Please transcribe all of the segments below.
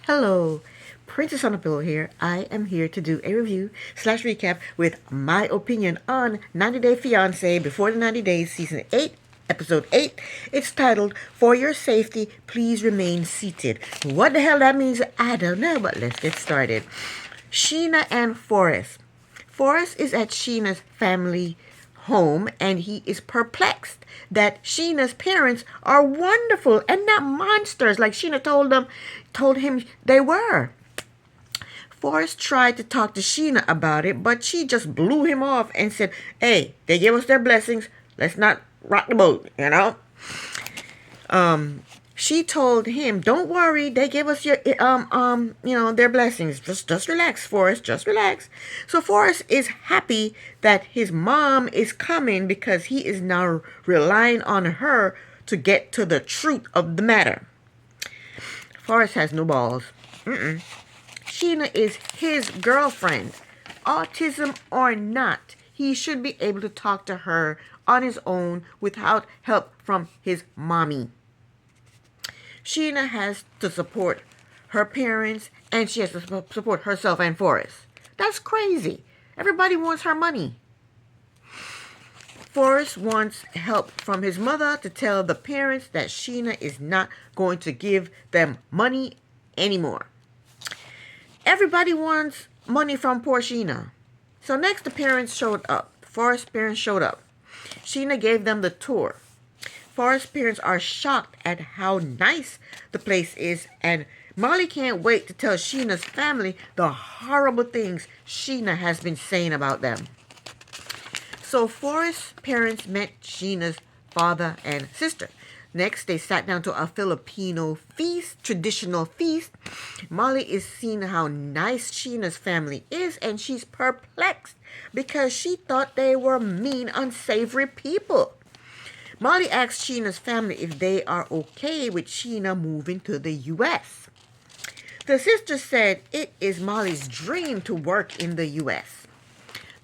Hello, Princess on a Pillow here. I am here to do a review slash recap with my opinion on 90 Day Fiance Before the 90 Days Season 8, Episode 8. It's titled, For Your Safety, Please Remain Seated. What the hell that means, I don't know, but let's get started. Sheena and Forrest. Forrest is at Sheena's family home and he is perplexed that Sheena's parents are wonderful and not monsters like Sheena told him they were. Forrest tried to talk to Sheena about it, but she just blew him off and said, "Hey, they gave us their blessings. Let's not rock the boat." She told him, "Don't worry, they gave us their blessings. Just relax, Forrest. Just relax." So Forrest is happy that his mom is coming because he is now relying on her to get to the truth of the matter. Forrest has no balls. Sheena is his girlfriend. Autism or not, he should be able to talk to her on his own without help from his mommy. Sheena has to support her parents and she has to support herself and Forrest. That's crazy. Everybody wants her money. Forrest wants help from his mother to tell the parents that Sheena is not going to give them money anymore. Everybody wants money from poor Sheena. So next the parents showed up. Forrest's parents showed up. Sheena gave them the tour. Forrest's parents are shocked at how nice the place is, and Molly can't wait to tell Sheena's family the horrible things Sheena has been saying about them. So Forrest's parents met Sheena's father and sister. Next, they sat down to a Filipino feast, traditional feast. Molly is seeing how nice Sheena's family is, and she's perplexed because she thought they were mean, unsavory people. Molly asked Sheena's family if they are okay with Sheena moving to the U.S. The sister said it is Molly's dream to work in the U.S.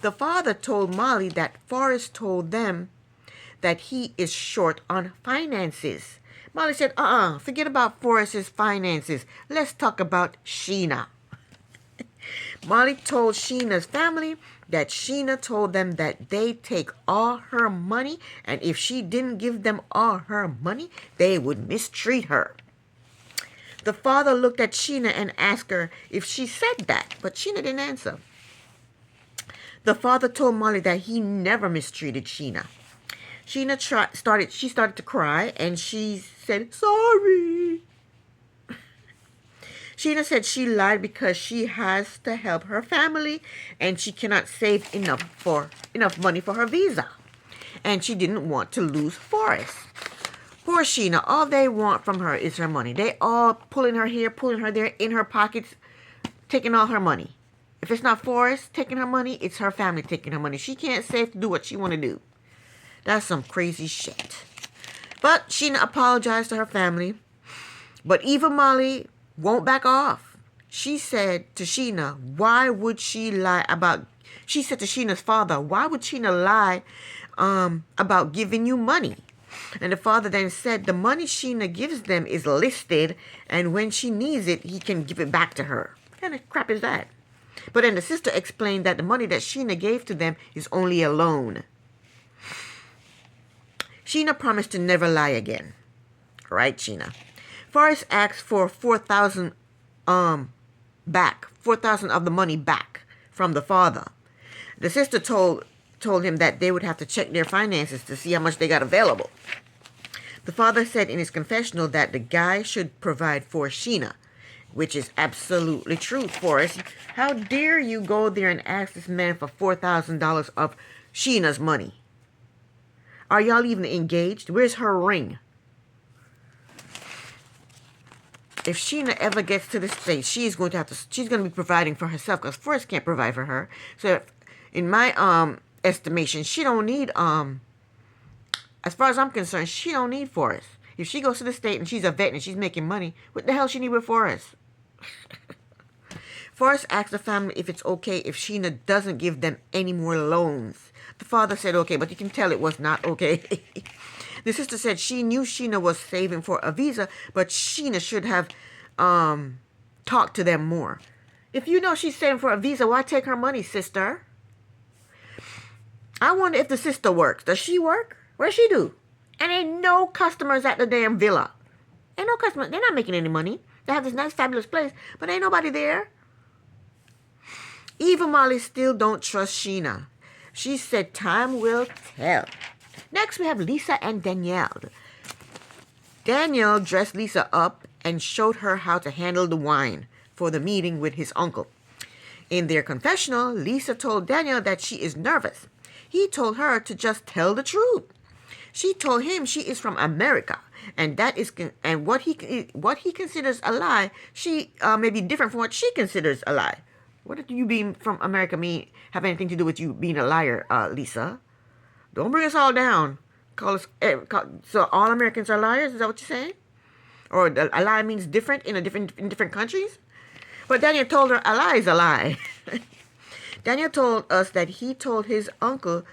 The father told Molly that Forrest told them that he is short on finances. Molly said, forget about Forrest's finances. Let's talk about Sheena. Molly told Sheena's family that Sheena told them that they take all her money, and if she didn't give them all her money, they would mistreat her. The father looked at Sheena and asked her if she said that, but Sheena didn't answer. The father told Molly that he never mistreated Sheena. Sheena started to cry, and she said, "Sorry." Sheena said she lied because she has to help her family and she cannot save enough money for her visa. And she didn't want to lose Forrest. Poor Sheena, all they want from her is her money. They all pulling her here, pulling her there, in her pockets, taking all her money. If it's not Forrest taking her money, it's her family taking her money. She can't save to do what she want to do. That's some crazy shit. But Sheena apologized to her family. But Eva Molly won't back off. She said to Sheena, why would she lie about... She said to Sheena's father, why would Sheena lie about giving you money? And the father then said the money Sheena gives them is listed, and when she needs it, he can give it back to her. What kind of crap is that? But then the sister explained that the money that Sheena gave to them is only a loan. Sheena promised to never lie again. Right, Sheena? Forrest asked for $4,000 back. $4,000 of the money back from the father. The sister told him that they would have to check their finances to see how much they got available. The father said in his confessional that the guy should provide for Sheena, which is absolutely true, Forrest. How dare you go there and ask this man for $4,000 of Sheena's money? Are y'all even engaged? Where's her ring? If Sheena ever gets to this stage, she's going to be providing for herself because Forrest can't provide for her. So in my estimation, she don't need, as far as I'm concerned, she don't need Forrest. If she goes to the state and she's a vet and she's making money, what the hell she need with Forrest? Forrest asked the family if it's okay if Sheena doesn't give them any more loans. The father said okay, but you can tell it was not okay. The sister said she knew Sheena was saving for a visa, but Sheena should have talk to them more. If you know she's saving for a visa, why take her money, sister? I wonder if the sister works. Does she work? Where's she do? And ain't no customers at the damn villa. Ain't no customers. They're not making any money. They have this nice, fabulous place, but ain't nobody there. Eva Molly still don't trust Sheena. She said time will tell. Next, we have Lisa and Danielle. Daniel dressed Lisa up and showed her how to handle the wine for the meeting with his uncle. In their confessional, Lisa told Daniel that she is nervous. He told her to just tell the truth. She told him she is from America, and what he considers a lie, she may be different from what she considers a lie. What do you being from America mean? Have anything to do with you being a liar, Lisa? Don't bring us all down. So all Americans are liars? Is that what you're saying? Or a lie means different in different countries? But Daniel told her a lie is a lie. Daniel told us that he told his uncle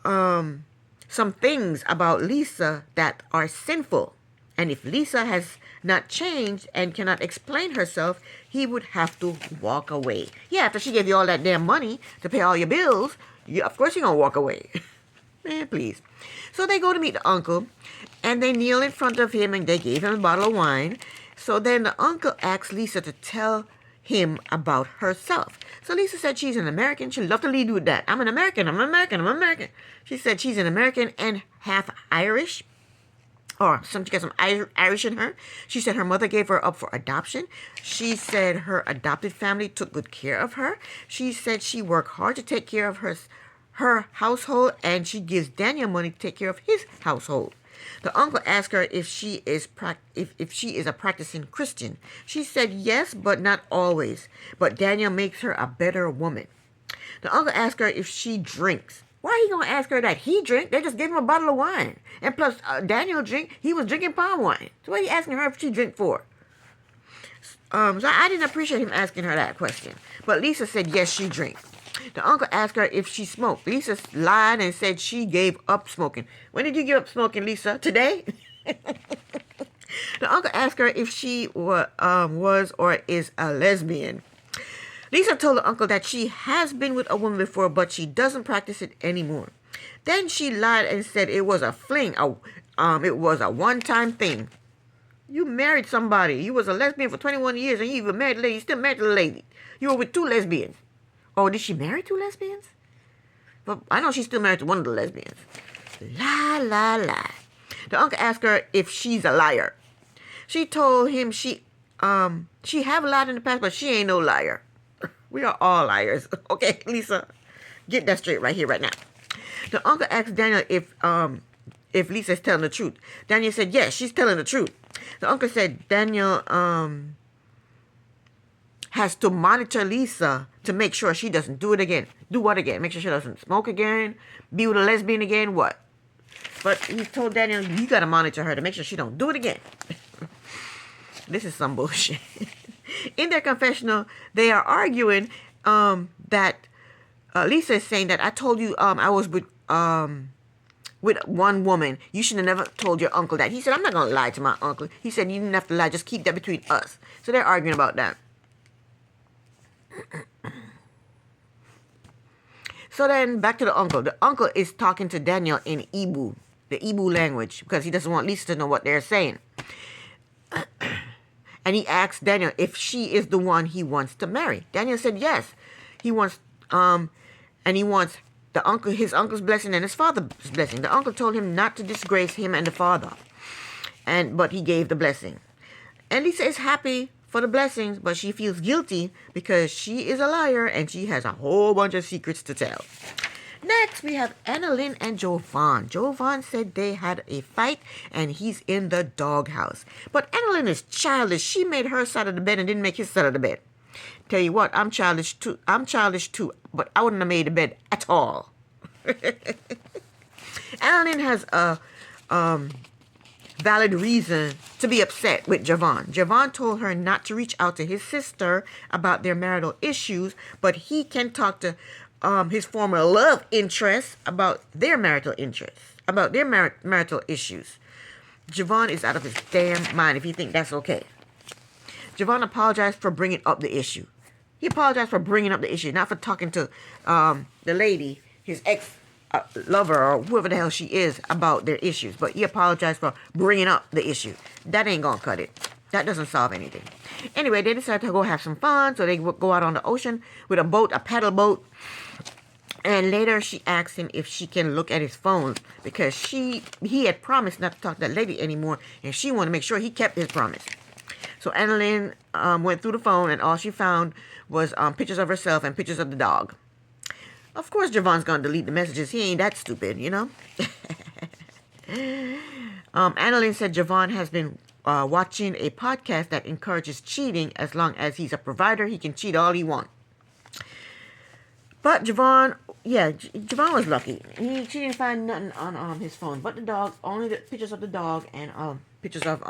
some things about Lisa that are sinful. And if Lisa has not changed and cannot explain herself, he would have to walk away. Yeah, after she gave you all that damn money to pay all your bills, of course you're going to walk away. Man, please. So they go to meet the uncle, and they kneel in front of him, and they gave him a bottle of wine. So then the uncle asked Lisa to tell him about herself. So Lisa said she's an American. She'd love to lead with that. I'm an American. She said she's an American and half Irish. Or she got some Irish in her. She said her mother gave her up for adoption. She said her adopted family took good care of her. She said she worked hard to take care of her household, and she gives Daniel money to take care of his household. The uncle asked her if she is a practicing Christian. She said yes, but not always. But Daniel makes her a better woman. The uncle asked her if she drinks. Why are you going to ask her that? He drink. They just gave him a bottle of wine. And plus, Daniel drink. He was drinking palm wine. So what are you asking her if she drink for? So I didn't appreciate him asking her that question. But Lisa said yes, she drinks. The uncle asked her if she smoked. Lisa lied and said she gave up smoking. When did you give up smoking, Lisa? Today? The uncle asked her if she was or is a lesbian. Lisa told the uncle that she has been with a woman before, but she doesn't practice it anymore. Then she lied and said it was a fling. It was a one-time thing. You married somebody. You was a lesbian for 21 years, and you even married a lady. You still married a lady. You were with two lesbians. Oh, did she marry two lesbians? But I know she's still married to one of the lesbians. La, la, la. The uncle asked her if she's a liar. She told him she have lied in the past, but she ain't no liar. We are all liars. Okay, Lisa, get that straight right here, right now. The uncle asked Daniel if Lisa is telling the truth. Daniel said, yes, she's telling the truth. The uncle said Daniel has to monitor Lisa to make sure she doesn't do it again. Do what again? Make sure she doesn't smoke again? Be with a lesbian again? What? But he told Daniel, you got to monitor her to make sure she don't do it again. This is some bullshit. In their confessional, they are arguing that Lisa is saying that I told you I was with one woman. You should have never told your uncle that. He said, I'm not going to lie to my uncle. He said, you didn't have to lie. Just keep that between us. So they're arguing about that. So then back to the uncle. The uncle is talking to Daniel in Igbo, the Igbo language, because he doesn't want Lisa to know what they're saying. And he asked Daniel if she is the one he wants to marry. Daniel said yes. He wants his uncle's blessing and his father's blessing. The uncle told him not to disgrace him and the father. But he gave the blessing. And Lisa is happy for the blessings, but she feels guilty because she is a liar and she has a whole bunch of secrets to tell. Next, we have Annalyn and Jovan. Jovan said they had a fight and he's in the doghouse. But Annalyn is childish. She made her side of the bed and didn't make his side of the bed. Tell you what, I'm childish too, but I wouldn't have made the bed at all. Annalyn has a valid reason to be upset with Jovan. Jovan told her not to reach out to his sister about their marital issues, but he can talk to his former love interest about their marital issues. Jovan is out of his damn mind if he think that's okay. Javon apologized for bringing up the issue. He apologized for bringing up the issue, not for talking to the lady, his ex-lover, or whoever the hell she is, about their issues. But he apologized for bringing up the issue. That ain't gonna cut it. That doesn't solve anything. Anyway, they decided to go have some fun, so they would go out on the ocean with a boat, a paddle boat. And later she asked him if she can look at his phone because he had promised not to talk to that lady anymore, and she wanted to make sure he kept his promise. So Annalyn went through the phone, and all she found was pictures of herself and pictures of the dog. Of course, Javon's gonna delete the messages. He ain't that stupid, you know. Annalyn said Javon has been watching a podcast that encourages cheating. As long as he's a provider, he can cheat all he wants. But Javon was lucky. She didn't find nothing on his phone but the dog, only the pictures of the dog and pictures of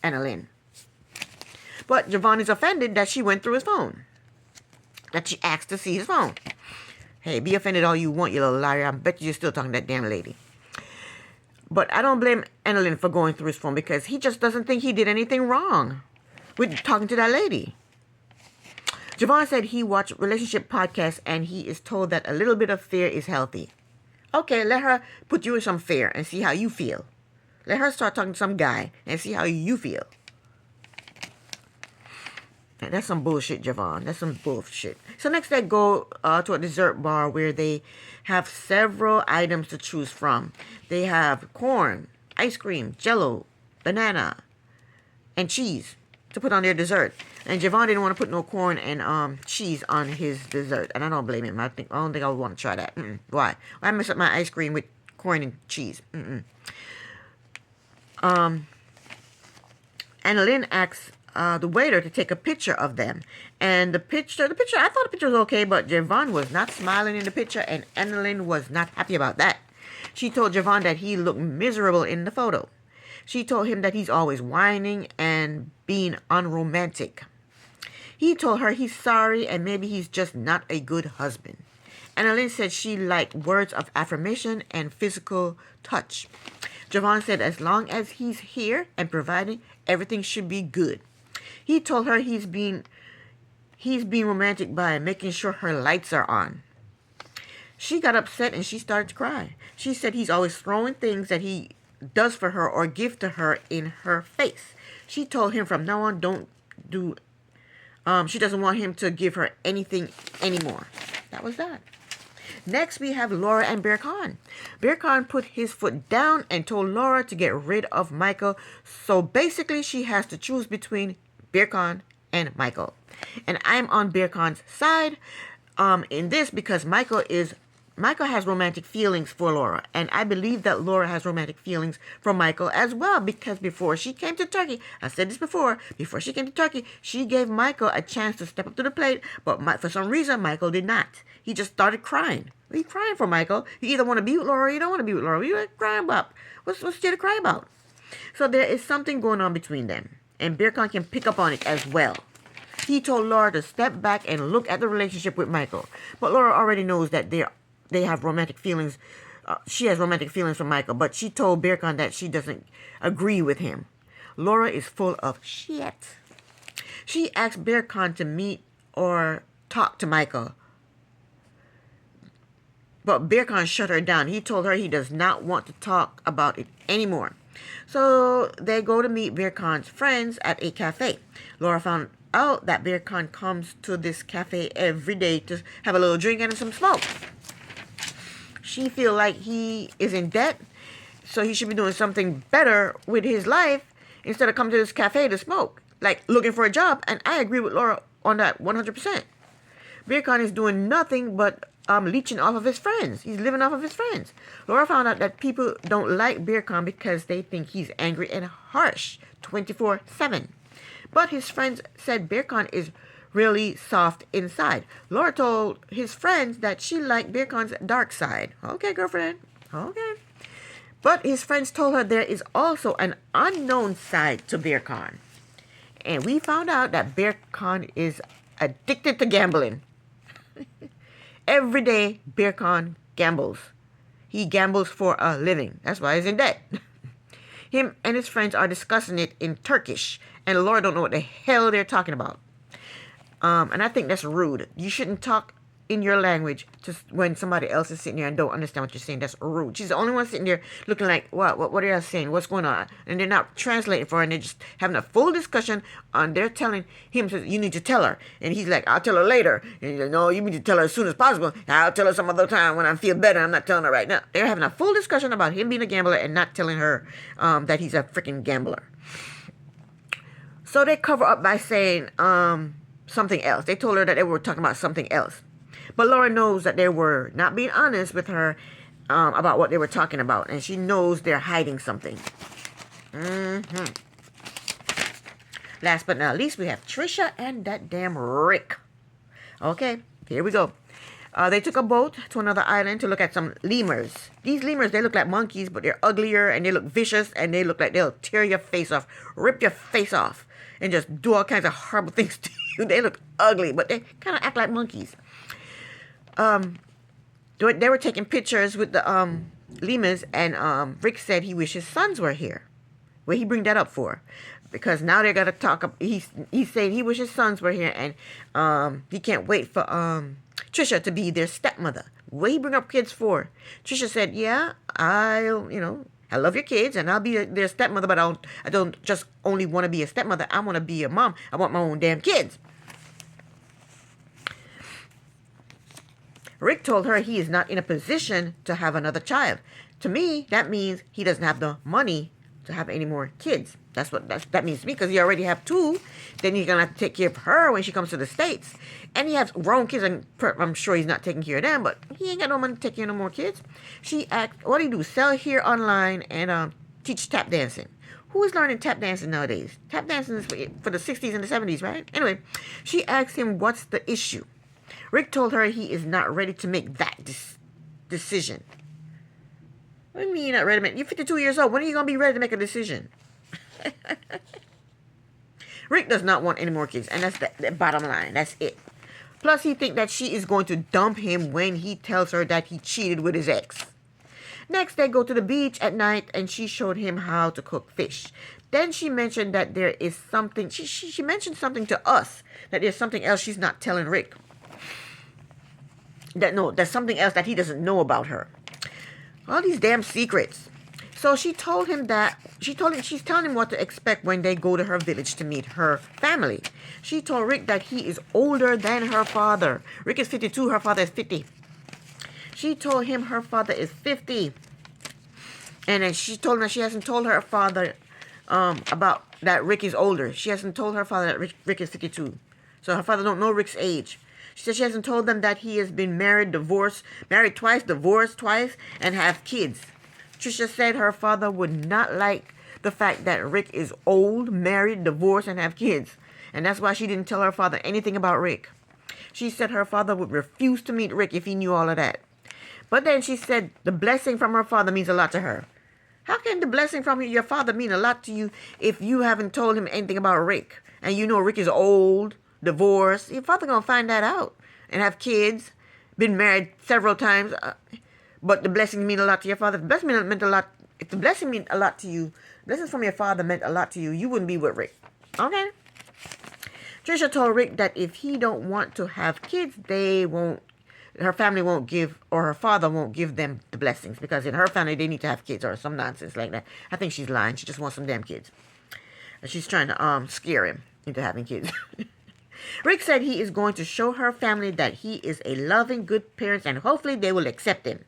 Annalyn. But Javon is offended that she went through his phone, that she asked to see his phone. Hey, be offended all you want, you little liar. I bet you're still talking to that damn lady. But I don't blame Annalyn for going through his phone because he just doesn't think he did anything wrong with talking to that lady. Javon said he watched relationship podcasts and he is told that a little bit of fear is healthy. Okay, let her put you in some fear and see how you feel. Let her start talking to some guy and see how you feel. That's some bullshit, Javon. That's some bullshit. So next they go to a dessert bar where they have several items to choose from. They have corn, ice cream, jello, banana, and cheese to put on their dessert. And Javon didn't want to put no corn and cheese on his dessert. And I don't blame him. I don't think I would want to try that. Why? Why mess up my ice cream with corn and cheese? Annalyn asks the waiter to take a picture of them. And the picture, I thought the picture was okay, but Javon was not smiling in the picture, and Annalyn was not happy about that. She told Javon that he looked miserable in the photo. She told him that he's always whining and being unromantic. He told her he's sorry and maybe he's just not a good husband. Annalyn said she liked words of affirmation and physical touch. Javon said as long as he's here and providing, everything should be good. He told her he's being romantic by making sure her lights are on. She got upset and she started to cry. She said he's always throwing things that he does for her or give to her in her face. She told him from now on she doesn't want him to give her anything anymore. That was that. Next, we have Laura and Bear Khan. Bear Khan put his foot down and told Laura to get rid of Michael. So basically, she has to choose between Bear Khan and Michael. And I'm on Bear Khan's side in this because Michael has romantic feelings for Laura. And I believe that Laura has romantic feelings for Michael as well because before she came to Turkey, I said this before she came to Turkey, she gave Michael a chance to step up to the plate, but for some reason, Michael did not. He just started crying. He's crying for Michael. You either want to be with Laura or you don't want to be with Laura. What are you crying about? What's there to cry about? So there is something going on between them. And Bear Khan can pick up on it as well. He told Laura to step back and look at the relationship with Michael. But Laura already knows that they have romantic feelings. She has romantic feelings for Michael. But she told Bear Khan that she doesn't agree with him. Laura is full of shit. She asked Bear Khan to meet or talk to Michael. But Bear Khan shut her down. He told her he does not want to talk about it anymore. So they go to meet Bear Khan's friends at a cafe. Laura found out that Bear Khan comes to this cafe every day to have a little drink and some smoke. She feels like he is in debt, so he should be doing something better with his life instead of coming to this cafe to smoke, like looking for a job. And I agree with Laura on that 100%. Bear Khan is doing nothing but leeching off of his friends. He's living off of his friends. Laura found out that people don't like Bear Khan because they think he's angry and harsh 24/7. But his friends said Bear Khan is really soft inside. Laura told his friends that she liked Bear Khan's dark side. Okay, girlfriend. Okay. But his friends told her there is also an unknown side to Bear Khan. And we found out that Bear Khan is addicted to gambling. Every day, Bear Khan gambles. He gambles for a living. That's why he's in debt. Him and his friends are discussing it in Turkish, and Laura don't know what the hell they're talking about. And I think that's rude. You shouldn't talk in your language just when somebody else is sitting there and don't understand what you're saying. That's rude. She's the only one sitting there looking like, what are you saying? What's going on? And they're not translating for her, and they're just having a full discussion on. They're telling him, you need to tell her. And he's like, I'll tell her later. And he's like, no, you need to tell her as soon as possible. I'll tell her some other time when I feel better. I'm not telling her right now. They're having a full discussion about him being a gambler and not telling her that he's a freaking gambler. So they cover up by saying something else. They told her that they were talking about something else. But Laura knows that they were not being honest with her about what they were talking about. And she knows they're hiding something. Last but not least, we have Trisha and that damn Rick. Okay, here we go. They took a boat to another island to look at some lemurs. These lemurs, they look like monkeys, but they're uglier and they look vicious and they look like they'll tear your face off, rip your face off, and just do all kinds of horrible things to you. They look ugly, but they kind of act like monkeys. They were taking pictures with the lemurs, and Rick said he wished his sons were here. What he bring that up for? Because now they're gonna talk. He said he wished his sons were here, and he can't wait for Trisha to be their stepmother. What he bring up kids for? Trisha said, "Yeah, I love your kids, and I'll be their stepmother, but I don't just only want to be a stepmother. I want to be a mom. I want my own damn kids." Rick told her he is not in a position to have another child. To me, that means he doesn't have the money to have any more kids. That's what that means to me, because he already have 2. Then he's going to have to take care of her when she comes to the States. And he has grown kids, and I'm sure he's not taking care of them, but he ain't got no money to take care of no more kids. She asked, what do you do? Sell here online and teach tap dancing. Who is learning tap dancing nowadays? Tap dancing is for the 60s and the 70s, right? Anyway, she asked him, what's the issue? Rick told her he is not ready to make that decision. What do you mean you're not ready to make? You're 52 years old. When are you going to be ready to make a decision? Rick does not want any more kids, and that's the bottom line. That's it. Plus, he thinks that she is going to dump him when he tells her that he cheated with his ex. Next, they go to the beach at night, and she showed him how to cook fish. Then she mentioned that there is something. She mentioned something to us, that there's something else she's not telling Rick. There's something else that he doesn't know about her. All these damn secrets. So she's telling him what to expect when they go to her village to meet her family. She told Rick that he is older than her father. Rick is 52, her father is 50. She told him her father is 50. And then she told him that she hasn't told her father about that Rick is older. She hasn't told her father that Rick is 52. So her father don't know Rick's age. She said she hasn't told them that he has been married twice, divorced twice, and have kids. Trisha said her father would not like the fact that Rick is old, married, divorced, and have kids. And that's why she didn't tell her father anything about Rick. She said her father would refuse to meet Rick if he knew all of that. But then she said the blessing from her father means a lot to her. How can the blessing from your father mean a lot to you if you haven't told him anything about Rick? And you know Rick is old, divorced. Your father gonna find that out and have kids, been married several times. But the blessing mean a lot to your father. If the blessing meant a lot, if the blessing meant a lot to you, blessings from your father meant a lot to you, you wouldn't be with Rick. Okay. Trisha told Rick that if he don't want to have kids, her family won't give, or her father won't give them the blessings, because in her family they need to have kids or some nonsense like that. I think she's lying. She just wants some damn kids. She's trying to scare him into having kids. Rick said he is going to show her family that he is a loving, good parent, and hopefully they will accept him.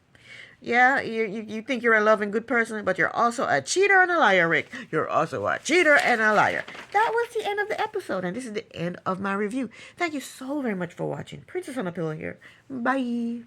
Yeah, you think you're a loving, good person, but you're also a cheater and a liar, Rick. You're also a cheater and a liar. That was the end of the episode, and this is the end of my review. Thank you so very much for watching. Princess on a Pillow here. Bye.